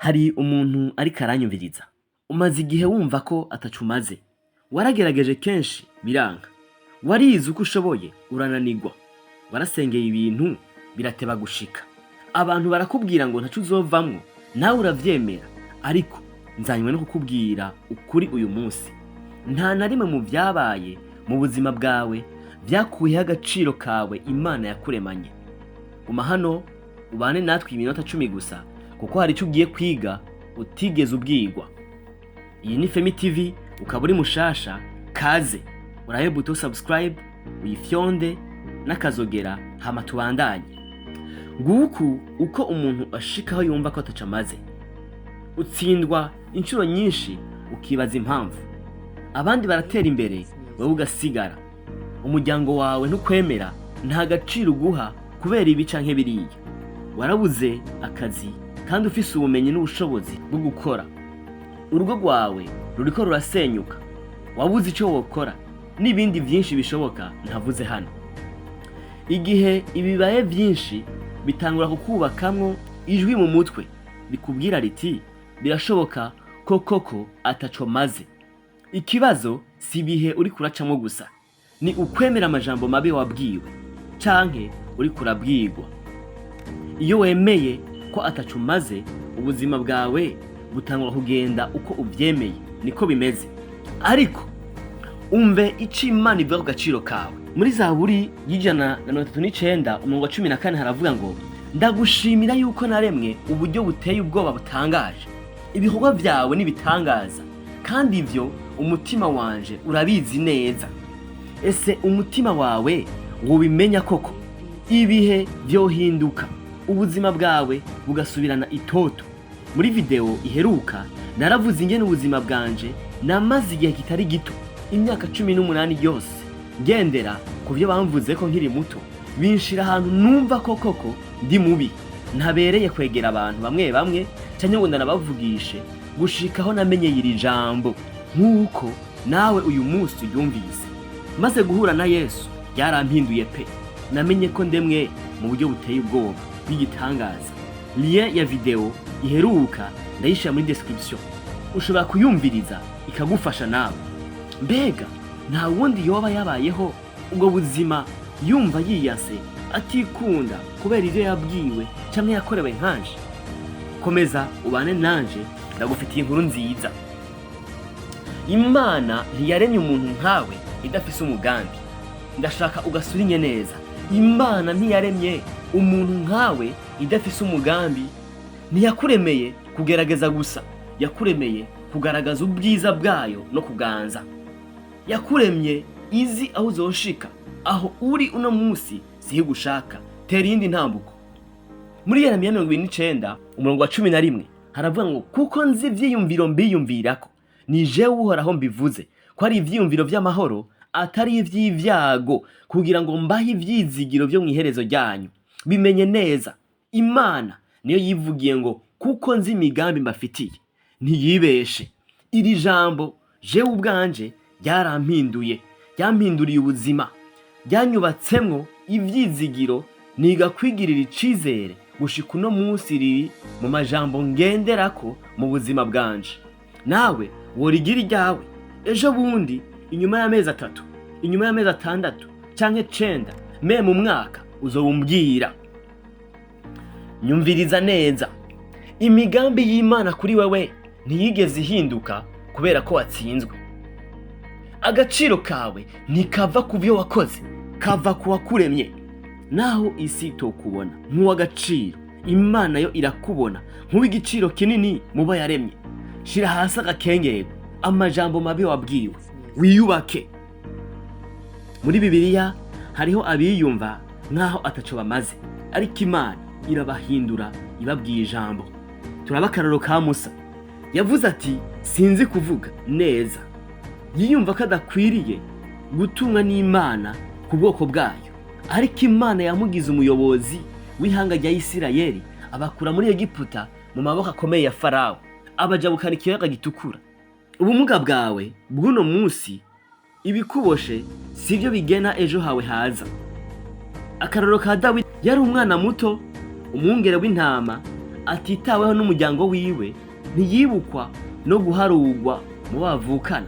Hari umuntu ariko aranyumviriza, umaze igihe wumva ko ataco umaze, waragerageje kenshi biranga, warize uko ushoboye urananirwa, warasengeye ibintu birateba gushika, abantu barakubwira ngo ntaco uzovamwo, nawe uravyemera, ariko nzanywe no kukubwira ukuri uyu munsi, nta na rimwe mu vyabaye mu buzima bwawe vyakuyeho agaciro kawe Imana yakuremanye. Guma hano ubane natwe iminota 10 gusa, kuko hari ico ugiye kwiga utigeze ubwirwa. Iyi ni Femi TV, ukaba uri mushasha, kaze urabe buto subscribe, uyifyonde n'akazogera hama tubandanye. Nguku uko umuntu ashikaho yumva ko ataco amaze. Utsindwa inshuro nyinshi ukibaza impamvu. Abandi baratera imbere, wowe ugasigara. Umuryango wawe ntukwemera, nta gaciro uguha kubera ibi canke biriya. Warabuze akazi kandi ufise ubumenyi n'ubushobozi bwo gukora. Urugo rwawe ruriko rurasenyuka, wabuze ico wokora, n'ibindi vyinshi bishoboka ntavuze hano. Igihe ibibaye vyinshi bitangura kukubakamwo ijwi mu mutwe bikubwira riti birashoboka ko koko ataco maze. Ikibazo si ibihe uri kuracamwo gusa, ni ukwemera amajambo mabi wabwiwe canke uri kurabwirwa. Iyo wemeye ko ataco umaze, ubuzima bwawe butangura kugenda uko uvyemeye, niko bimeze. Ariko umve ico Imana ivuga ku gaciro kawe. Muri Zaburi y'139 umurongo wa 14 haravuga ngo, ndagushimira yuko naremwe uburyo buteye ubwoba butangaje. Ibikorwa vyawe nibitangaza, kandi ivyo umutima wanje urabizi neza. Ese umutima wawe wobimenya koko? Ibihe vyohinduka, ubuzima bwawe bugasubirana itoto. Muri video iheruka naravuze ingene ubuzima bwanje namaze igihe kitari gito, imyaka 18 yose ngendera kuvyo bamvuze ko nkiri muto, binshira ahantu numva ko koko ndi mubi, ntabereye kwegera abantu bamwe bamwe canke ngo ndanabavugishe, gushikaho namenyeye iri jambo nk'uko nawe uyu munsi uryumvise. Maze guhura na Yesu yarampinduye pe, namenye ko ndemwe mu buryo buteye ubwoba bw'igitangaza. Lien ya video iheruka ndayishira muri description, ushobora kuyumviriza ikagufasha nawe. Mbega nta wundi yoba yabayeho ubwo buzima yumva yiyase, atikunda kubera ivyo yabwiwe canke yakorewe nkanje? Komeza ubane nanje, ndagufitiye inkuru nziza. Imana ntiyaremye umuntu nkawe idafise umugambi. Ndashaka ugasurinye neza, Imana ntiyaremye umuntu nkawe idafise umugambi. Ntiyakuremeye kugerageza gusa, yakuremeye kugaragaza ubwiza bwayo no kuganza. Yakuremye izi aho uzoshika, aho uri uno munsi siho gushaka, tera iyindi ntambuko. Muri Yeremiya 29 umurongo wa 11 haravuga ngo, kuko nzi ivyiyumviro mbiyumvirako, ni jewe Uhoraho mbivuze, ko ari ivyiyumviro vy'amahoro atari ivy'ivyago, kugira ngo mbahe ivyizigiro vyo mwiherezo ryanyu. Bimenye neza, Imana niyo yivugiye ngo kuko nzi imigambi mbafitiye, ntiyibeshe. Iri jambo jewe ubwanje ryarampinduye, ryampinduriye ubuzima, ryanyubatsemwo ivyizigiro, niga kwigirira icizere gushika uno munsi riri mu majambo ngenderako mu buzima bwanje. Nawe worigira iryawe ejo bundi, inyuma y'amezi 3, inyuma y'amezi 6 canke 9, me mu mwaka uzobumbwira. Nyumviriza neza, imigambi y'Imana kuri wewe ntiyigeze ihinduka kubera ko watsinzwe. Agaciro kawe ntikava ku byo wakoze, kava ku wakuremye. Naho isi itokubona nk'uw'agaciro, Imana yo irakubona nk'uw'igiciro kinini mu bo yaremye. Shira hasi agakengego, amajambo mabi wabwiwe, wiyubake. Muri Bibiliya hariho abiyumva nk'aho ataco bamaze, ariko Imana irabahindura ibabwiye ijambo. Turaba akarorero ka Musa, yavuze ati sinzi kuvuga neza. Yiyumva ko adakwiriye gutumwa n'Imana ku bwoko bwayo, ariko Imana yamugize umuyobozi w'ihanga rya Isirayeli, abakura muri Egiputa mu maboko akomeye ya Farawo, abajabukana ikiyaga gitukura. Ubumuga bwawe bw'uno munsi, ibikuboshe sivyo bigena ejo hawe haza. Akarorero ka Dawidi, yari umwana muto, umwungere w'intama, atitaweho n'umuryango wiwe ntiyibukwa no guharugwa mu bavukana,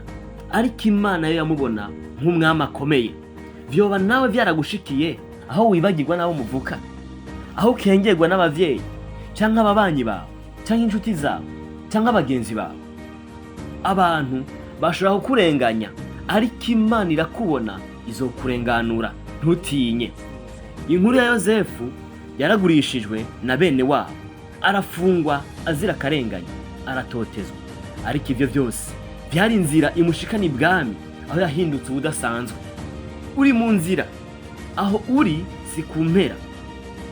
ariko Imana yo yamubona nk'umwami akomeye. Vyoba nawe vyaragushikiye aho wibagirwa n'abo muvukana, aho ukengerwa n'abavyeyi canke ababanyi bawe canke inshuti zawe canke abagenzi bawe? Abantu bashobora kukurenganya, ariko Imana irakubona izokurenganura, ntutinye. Inkuru ya Yozefu yaragurishijwe na bene wabo, arafungwa azira akarenganya, aratotezwa, ariko ivyo vyose vyari inzira imushikana ibwami, aho yahindutse ubudasanzwe. Uri mu nzira, aho uri si ku mpera.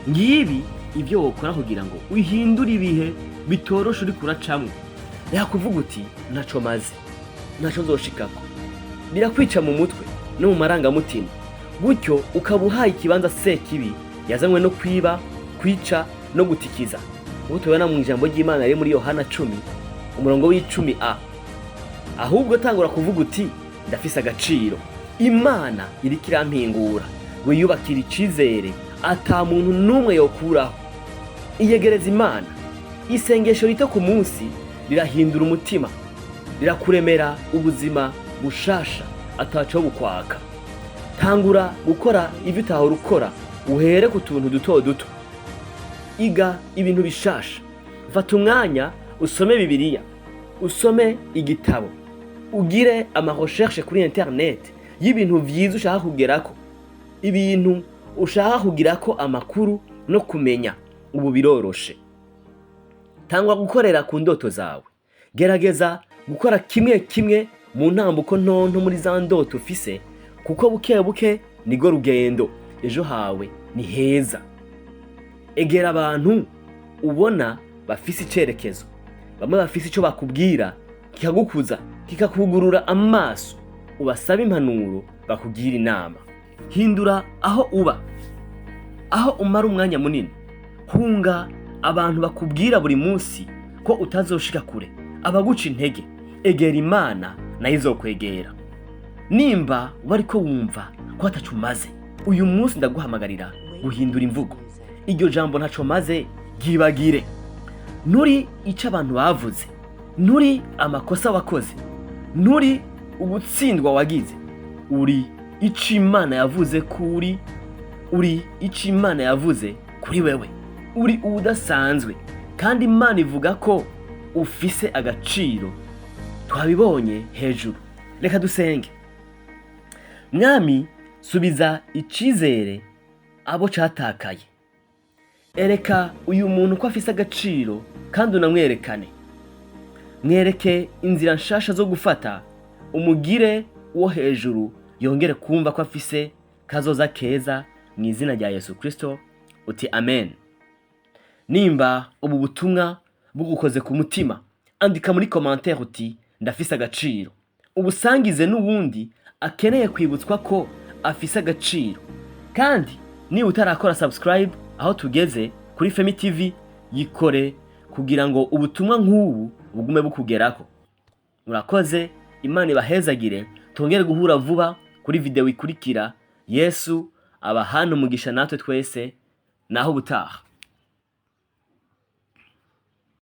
Ngibi ivyo wokora kugira ngo uhindure ibihe bitoroshe uri kuracamwo. Reka kuvuga uti ntaco maze, ntaco nzoshikako, birakwica mu mutwe no mu marangamutima, gutyo ukaba uhaye ikibanza Sekibi yazanywe no kwiba, kwica no gutikiza. Ubu tubona mu ijambo ry'Imana riri muri Yohana 10 umurongo w'10a. Ahubwo tangura kuvuga uti ndafise agaciro, Imana iriko irampingura, wiyubakira icizere ata muntu n'umwe yokuraho. Iyegereza Imana, isengesho rito ku munsi rirahindura umutima, rirakuremera ubuzima bushasha ataco bukwaka. Tangura gukora ivyo utahora ukora, uhere ku tuntu duto duto. Iga ibintu bishasha, fata umwanya usome Bibiliya, usome igitabo, ugire recherche kuri internet y'ibintu vyiza ushaka kugerako, ibintu ushaka kugirako amakuru no kumenya. Ubu biroroshe. Tangwa gukorera ku ndoto zawe, gerageza gukora kimwe kimwe mu ntambuko ntonto muri za ndoto ufise, kuko buke buke nigo rugendo, ejo hawe ni heza. Egera abantu ubona bafise icerekezo, bamwe bafise ico bakubwira kikagukuza, kikakugurura amaso, ubasaba impanuro, bakugira inama. Hindura aho uba, aho umara umwanya munini. Hunga abantu bakubwira buri munsi ko utazoshika kure, abaguca intege. Egera Imana nayo izokwegera. Nimba wariko wumva ko ataco umaze, uyu munsi ndaguhamagarira guhindura imvugo. Iryo jambo ntaco maze ryibagire. Nuri ico abantu bavuze, nuri amakosa wakoze, nuri ugutsindwa wagize. Uri ico Imana yavuze kuri, uri ico Imana yavuze kuri wewe. Uri udasanzwe, kandi Imana ivuga ko ufise agaciro. Twabibonye hejuru. Reka dusenge. Mwami, subiza icizere abo catakaye. Ereka uyu muntu ko afise agaciro, kandi unamwerekane. Mwereke inzira nshasha zo gufata, umugire uwo hejuru yongere kumva ko afise kazoza keza, mu izina rya Yesu Kristo. Uti amen. Nimba ubu butumwa bugukoze ku mutima, andika muri commentaire uti ndafise agaciro. Ubusangize n'uwundi akeneye kwibutswa ko afise agaciro. Kandi niba utarakora subscribe aho tugeze kuri Femi TV, yikore kugira ngo ubutumwa nk'ubu bugume bukugerako. Murakoze, Imana ibahezagire, tongere guhura vuba kuri video ikurikira. Yesu abahana umugisha natwe twese, naho ubutaha.